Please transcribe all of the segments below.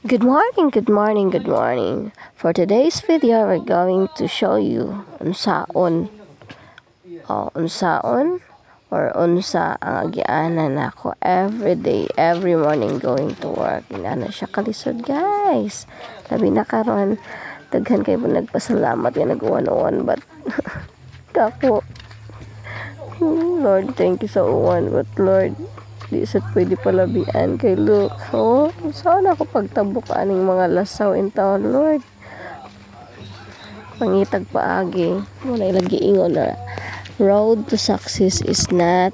Good morning, good morning, good morning. For today's video, we're going to show you unsaon unsa ang agianan nako every day, every morning going to work. Inana siya kalisod, guys. Labi na karon daghan kay mo nagpasalamat nga nag-uwan-uwan but kako Lord, thank you sa uwan, but Lord, di sa pwede palabian kay look, saan ako pagtabok aning mga lasaw in town, Lord. Pangitag paagi muna ilagi ingon na road to success is not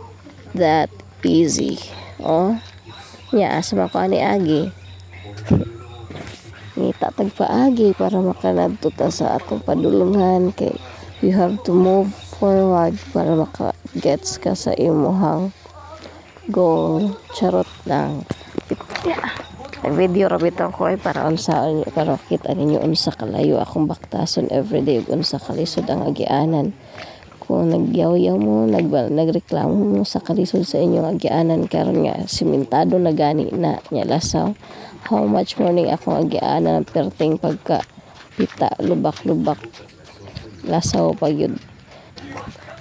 that easy. Nya asa man ko ani agi ngita tag paagi para makanadto ta sa atong padulungan, kay you have to move forward para maka gets ka sa imuhang goal. Charot lang. Video ra bitaw ko ay para unsaon niyo, para kita ninyo unsa kalayo akong baktason everyday ug unsa kalisod ang agianan. Kung nagyaw-yaw mo, nagreklamo mo sa kalisod sa inyong agianan karon nga simentado na gani na nya lasaw, how much morning akong agianan perting pagka pita lubak-lubak lasaw pa gyud.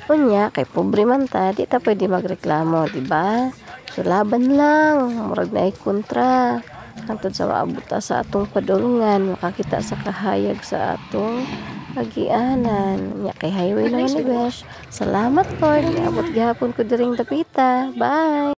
Unya kay pobre man ta, di ta pwede magreklamo, diba? So laban lang, murag na kontra hangtod sa maabot sa atong padulungan, makakita sa kahayag sa atong agianan. Nya kay highway naman ni Besh. Salamat Lord, niabot gihapon ko diring dapita. Bye.